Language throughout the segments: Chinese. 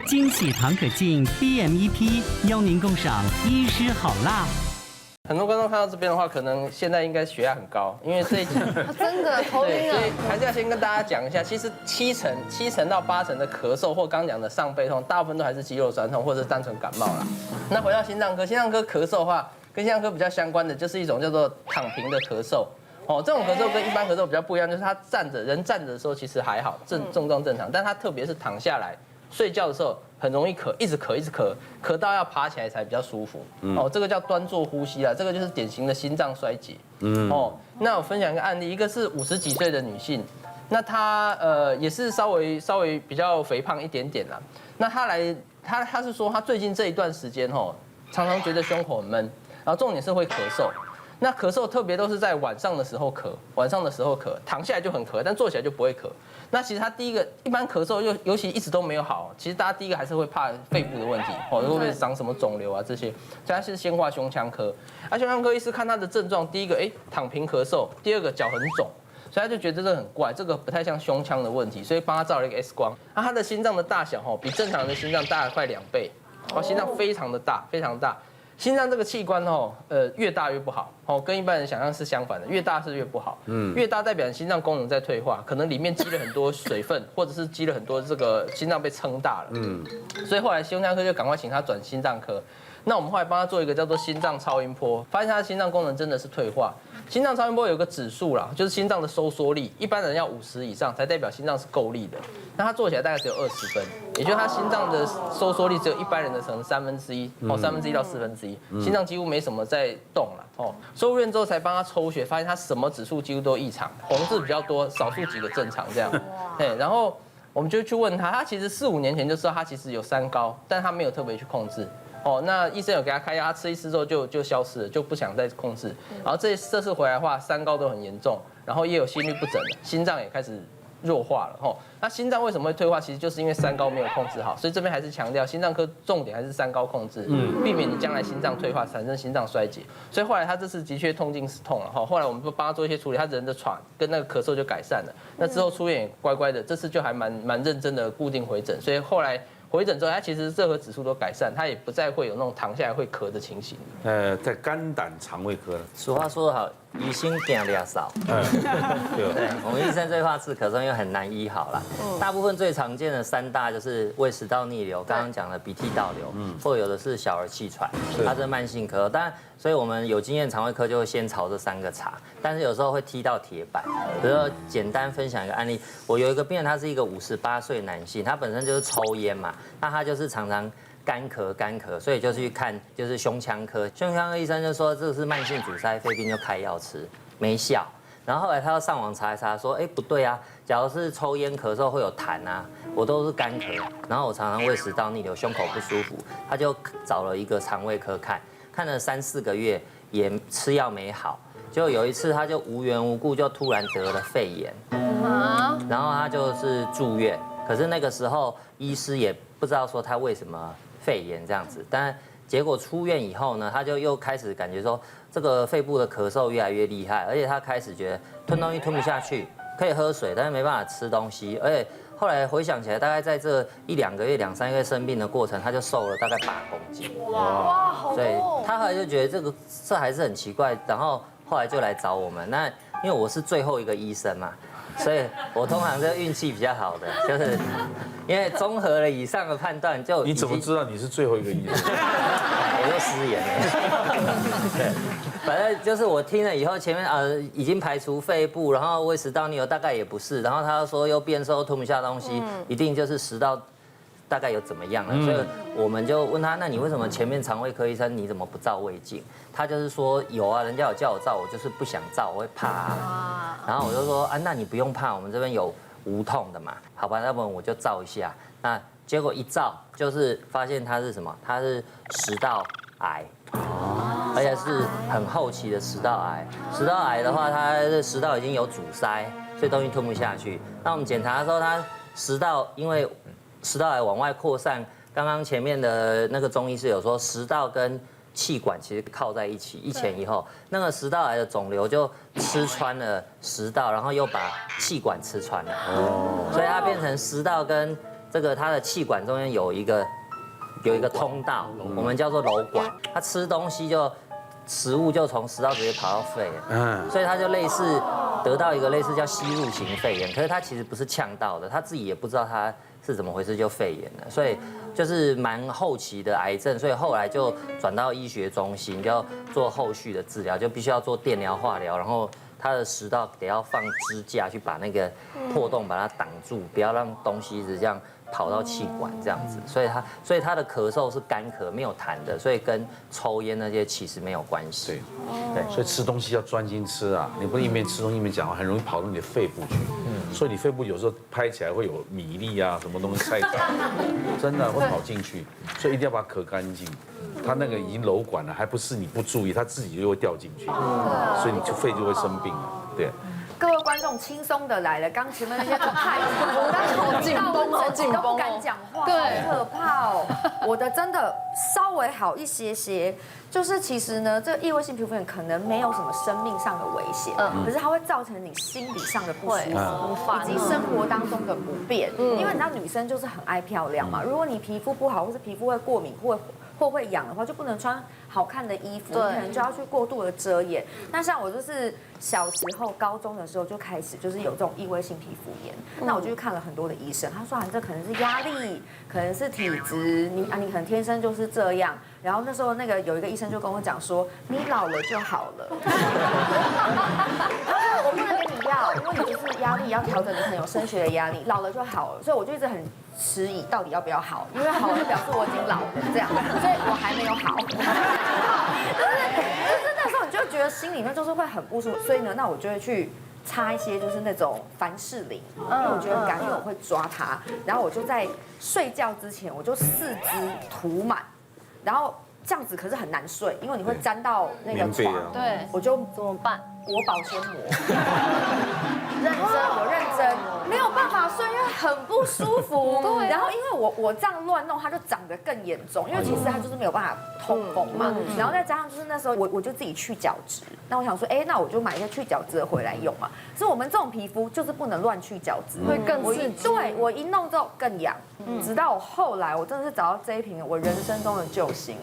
惊喜唐可敬 BMEP 邀您共赏医师好辣。很多观众看到这边的话，可能现在应该血压很高，因为这一集真的头对，晕了。所以还是要先跟大家讲一下，其实七成到8成的咳嗽或刚讲的上背痛，大部分都还是肌肉酸痛或者是单纯感冒啦。那回到心脏科，心脏科咳嗽的话，跟心脏科比较相关的就是一种叫做躺平的咳嗽。哦，这种咳嗽跟一般咳嗽比较不一样，就是他人站着的时候其实还好，症状正常，但他特别是躺下来睡觉的时候很容易咳，一直咳到要爬起来才比较舒服。哦，这个叫端坐呼吸啊，这个就是典型的心脏衰竭。哦，那我分享一个案例，一个是50几岁的女性，那她也是稍微比较肥胖一点点啦。那她是说她最近这一段时间常常觉得胸口很闷，然后重点是会咳嗽。那咳嗽特别都是在晚上的时候咳，躺下来就很咳，但坐起来就不会咳。那其实他第一个一般咳嗽尤其一直都没有好，其实大家第一个还是会怕肺部的问题，会不会长什么肿瘤啊这些，所以他是先挂胸腔科。胸腔科医师看他的症状，第一个躺平咳嗽，第二个脚很肿，所以他就觉得这个很怪，这个不太像胸腔的问题，所以帮他照了一个 X 光。那他的心脏的大小比正常的心脏大了快2倍，心脏非常的大，非常大。心脏这个器官越大越不好，跟一般人想象是相反的，越大是越不好，越大代表你心脏功能在退化，可能里面积了很多水分，或者是积了很多这个心脏被撑大了，所以后来胸腔科就赶快请他转心脏科。那我们后来帮他做一个叫做心脏超音波，发现他的心脏功能真的是退化。心脏超音波有个指数啦，就是心脏的收缩力，一般人要50以上才代表心脏是够力的。那他做起来大概只有20分，也就是他心脏的收缩力只有一般人的可能1/3，到1/4，心脏几乎没什么在动了。收入院之后才帮他抽血，发现他什么指数几乎都异常，红字比较多，少数几个正常这样。然后我们就去问他，他其实4、5年前就知道他其实有3高，但他没有特别去控制。那医生有给他开药，他吃一次之后就消失了，就不想再控制。然后这次回来的话，3高都很严重，然后也有心律不整了，心脏也开始弱化了。那心脏为什么会退化？其实就是因为3高没有控制好，所以这边还是强调心脏科重点还是3高控制，避免你将来心脏退化产生心脏衰竭。所以后来他这次的确痛定思痛了。后来我们就帮他做一些处理，他人的喘跟那个咳嗽就改善了。那之后出院也乖乖的，这次就还蛮认真的固定回诊，所以后来回诊之后，他其实任何指数都改善，他也不再会有那种躺下来会咳的情形。在肝胆肠胃科。俗话说得好，医心病俩少。对，我们医生最怕治咳嗽，因为很难医好啦。大部分最常见的3大就是胃食道逆流，刚刚讲的鼻涕倒流，或有的是小儿气喘，它是慢性咳。当然，所以我们有经验肠胃科就会先朝这3个查，但是有时候会踢到铁板。比如说简单分享一个案例，我有一个病人，他是一个58岁男性，他本身就是抽烟嘛，那他就是常常干咳，所以就去看就是胸腔科，胸腔科医生就说这是慢性阻塞肺病，就开药吃，没效。然后后来他要上网查一查，说不对啊，假如是抽烟咳嗽会有痰啊，我都是干咳，然后我常常胃食道逆流，胸口不舒服，他就找了一个肠胃科看了3、4个月也吃药没好，就有一次他就无缘无故就突然得了肺炎，然后他就是住院，可是那个时候医师也不知道说他为什么肺炎这样子，但结果出院以后呢，他就又开始感觉说这个肺部的咳嗽越来越厉害，而且他开始觉得吞东西吞不下去，可以喝水，但是没办法吃东西，而且后来回想起来，大概在这1、2个月、2、3个月生病的过程，他就瘦了大概8公斤。哇，好多！所以他后来就觉得这还是很奇怪，然后后来就来找我们。那因为我是最后一个医生嘛，所以我通常这运气比较好的，就是因为综合了以上的判断，就你怎么知道你是最后一个医生？我就失言了。对，反正就是我听了以后，前面已经排除肺部，然后胃食道逆流大概也不是，然后他说又变瘦吞不下东西，一定就是食道大概有怎么样了，所以我们就问他，那你为什么前面肠胃科医生你怎么不照胃镜？他就是说有啊，人家有叫我照，我就是不想照，我会怕啊。然后我就说那你不用怕，我们这边有无痛的嘛，好吧，要不然我就照一下。那结果一照就是发现他是什么？他是食道癌，而且是很后期的食道癌。食道癌的话，他的食道已经有阻塞，所以东西吞不下去。那我们检查的时候，他食道因为食道癌往外扩散，刚刚前面的那个中医师有说，食道跟气管其实靠在一起，一前一后，那个食道癌的肿瘤就吃穿了食道，然后又把气管吃穿了，所以它变成食道跟这个它的气管中间有一个通道，我们叫做瘘管，它吃东西食物就从食道直接跑到肺了，所以它就类似得到一个类似叫吸入型肺炎，可是它其实不是呛到的，他自己也不知道它是怎么回事就肺炎了，所以就是蛮后期的癌症，所以后来就转到医学中心，就要做后续的治疗，就必须要做电疗、化疗，然后它的食道得要放支架去把那个破洞把它挡住，不要让东西一直这样跑到气管这样子，所以他的咳嗽是干咳，没有痰的，所以跟抽烟那些其实没有关系。对，所以吃东西要专心吃啊，你不能一边吃东西一边讲话，很容易跑到你的肺部去。所以你肺部有时候拍起来会有米粒啊，什么东西菜渣，真的会跑进去，所以一定要把它咳干净。它那个已经瘘管了，还不是你不注意，它自己就会掉进去，所以你就肺就会生病了。对。各位观众，轻松的来了，刚前面那些太好紧绷，好紧绷都不敢讲话，对，好可怕哦。我的真的稍微好一些，就是其实呢，这个异位性皮肤炎可能没有什么生命上的危险，可是它会造成你心理上的不舒服，以及生活当中的不便。因为你知道女生就是很爱漂亮嘛，如果你皮肤不好，或是皮肤会过敏或会痒的话，就不能穿好看的衣服，你可能就要去过度的遮掩。那像我就是小时候高中的时候就开始就是有这种异位性皮肤炎，那我就去看了很多的医生，他说这可能是压力，可能是体质，你可能天生就是这样。然后那时候有一个医生就跟我讲说，你老了就好了。他说我不能给你药，因为你就是压力要调整，你可能有升学的压力，老了就好了。所以我就一直很迟疑，到底要不要好？因为好了就表示我已经老了这样，所以我还没有好。就是那时候你就觉得心里面就是会很不舒服，所以呢，那我就会去擦一些就是那种凡士林，因为我觉得很干，因为我会抓它，然后我就在睡觉之前我就4肢涂满，然后这样子可是很难睡，因为你会沾到那个床，对，我就怎么办？裹保鲜膜，我认真，没有办法睡，因为很不舒服。对，然后因为我这样乱弄，它就长得更严重，因为其实它就是没有办法通风嘛。然后再加上就是那时候我就自己去角质，那我想说，那我就买一些去角质的回来用嘛。所以我们这种皮肤就是不能乱去角质，会更刺激。对，我一弄之后更痒，直到我后来我真的是找到这一瓶我人生中的救星。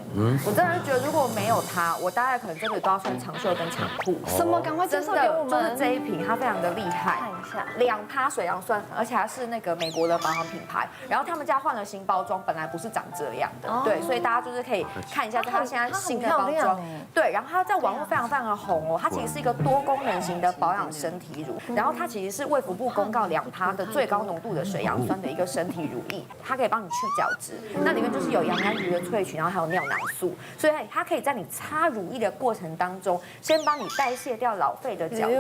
我真的是觉得如果没有它，我大概可能真的都要穿长袖跟长裤。什么？赶快介绍给我们。就是这一瓶，它非常的厉害，看一下，2%水杨酸，而且还是那个美国的保养品牌。然后他们家换了新包装，本来不是长这样的，对，所以大家就是可以看一下它现在新的包装。对，然后它在网络非常非常的红哦，它其实是一个多功能型的保养身体乳，然后它其实是卫福部公告2%的最高浓度的水杨酸的一个身体乳液，它可以帮你去角质，那里面就是有洋甘菊的萃取，然后还有尿囊素，所以它可以在你擦乳液的过程当中，先帮你代谢掉老废的角质。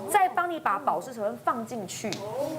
再帮你把保湿成分放进去，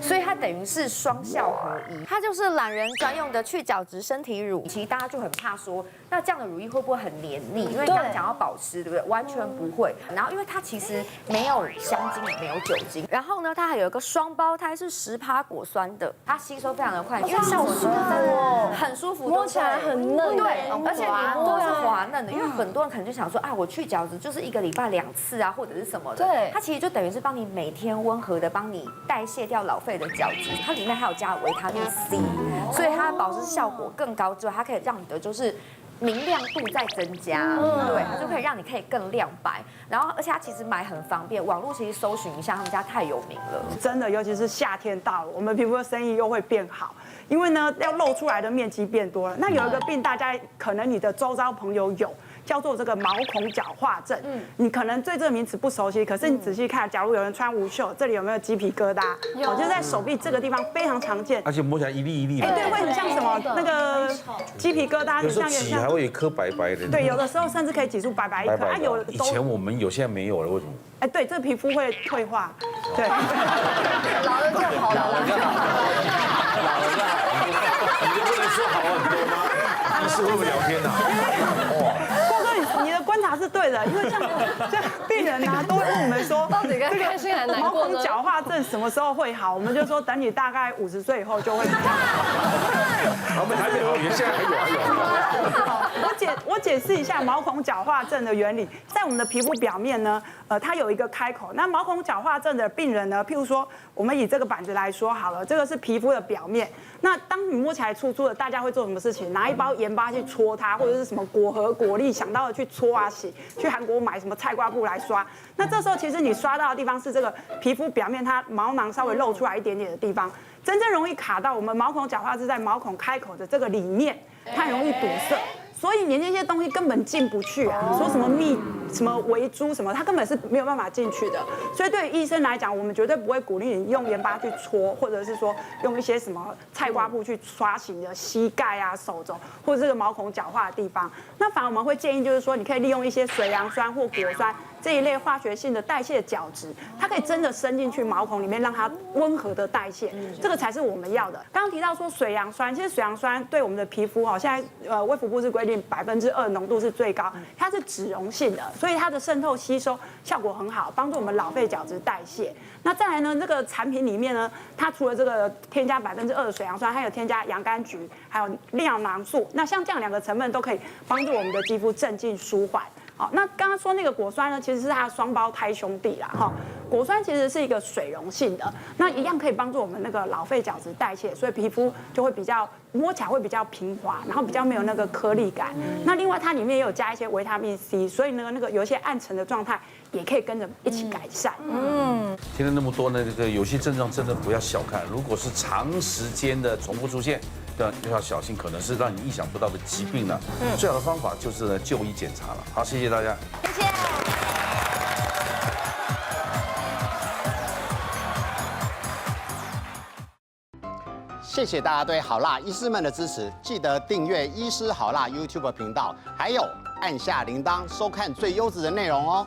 所以它等于是双效合一。它就是懒人专用的去角质身体乳。其实大家就很怕说，那这样的乳液会不会很黏腻？因为刚刚讲到保湿，对不对？完全不会。然后因为它其实没有香精，也没有酒精。然后呢，它还有一个双胞胎是10%果酸的，它吸收非常的快，因为像我说的很舒服，摸起来很嫩，对，而且你摸是滑嫩的。因为很多人可能就想说，我去角质就是1个礼拜2次啊，或者是什么的。对，它其实就等于是帮你每天温和的帮你代谢掉老废的角质，它里面还有加维他命 C， 所以它的保湿效果更高之外，它可以让你的就是明亮度再增加，对，它就可以让你可以更亮白。然后而且它其实买很方便，网络其实搜寻一下，他们家太有名了。真的，尤其是夏天到了，我们皮肤的生意又会变好，因为呢要露出来的面积变多了。那有一个病，大家可能你的周遭朋友有。叫做这个毛孔角化症，你可能对这个名词不熟悉，可是你仔细看，假如有人穿无袖，这里有没有鸡皮疙瘩？有，就在手臂这个地方非常常见，而且摸起来一粒一粒的。对，会很像什么那个鸡皮疙瘩，有时候挤还会有一颗白白的。对，有的时候甚至可以挤出白白一颗。以前我们有，现在没有了，为什么？对，这皮肤会退化，对。老了就好了，老了就好了，你就不能说好很多吗？医师会不会聊天啊？你的观察是对的，因为像病人啊，都会问我们说，到底该开心还是难过呢？毛孔角化症什么时候会好？我们就说等你大概50岁以后就会比较好。我们还没好，现在还有。我我解释一下毛孔角化症的原理，在我们的皮肤表面呢，它有一个开口。那毛孔角化症的病人呢，譬如说，我们以这个板子来说好了，这个是皮肤的表面。那当你摸起来粗粗的，大家会做什么事情？拿一包盐巴去搓它，或者是什么果核果粒想到的去搓啊洗，去韩国买什么菜瓜布来刷。那这时候其实你刷到的地方是这个皮肤表面它毛囊稍微露出来一点点的地方，真正容易卡到我们毛孔角化是在毛孔开口的这个里面，它很容易堵塞。所以你那些东西根本进不去啊！说什么什么围珠什么，它根本是没有办法进去的。所以对于医生来讲，我们绝对不会鼓励你用盐巴去搓，或者是说用一些什么菜瓜布去刷洗你的膝盖啊、手肘或者这个毛孔角化的地方。那反而我们会建议就是说，你可以利用一些水杨酸或果酸这一类化学性的代谢角质，它可以真的伸进去毛孔里面，让它温和的代谢，这个才是我们要的。刚刚提到说水杨酸，其实水杨酸对我们的皮肤现在卫福部是规定2%浓度是最高，它是脂溶性的，所以它的渗透吸收效果很好，帮助我们老废角质代谢。那再来呢，这个产品里面呢，它除了这个添加2%的水杨酸，还有添加洋甘菊，还有亮囊素。那像这样2个成分都可以帮助我们的肌肤镇静舒缓。好，那刚刚说那个果酸呢，其实是它的双胞胎兄弟啦，哈。果酸其实是一个水溶性的，那一样可以帮助我们那个老废角质代谢，所以皮肤就会比较摸起来会比较平滑，然后比较没有那个颗粒感。那另外它里面也有加一些维他命 C， 所以那个有一些暗沉的状态也可以跟着一起改善。听了那么多呢，这个有些症状真的不要小看，如果是长时间的重复出现，就要小心，可能是让你意想不到的疾病了。最好的方法就是呢就医检查了。好，谢谢大家。谢谢。谢谢大家对好辣医师们的支持，记得订阅医师好辣 YouTube 频道，还有按下铃铛收看最优质的内容哦。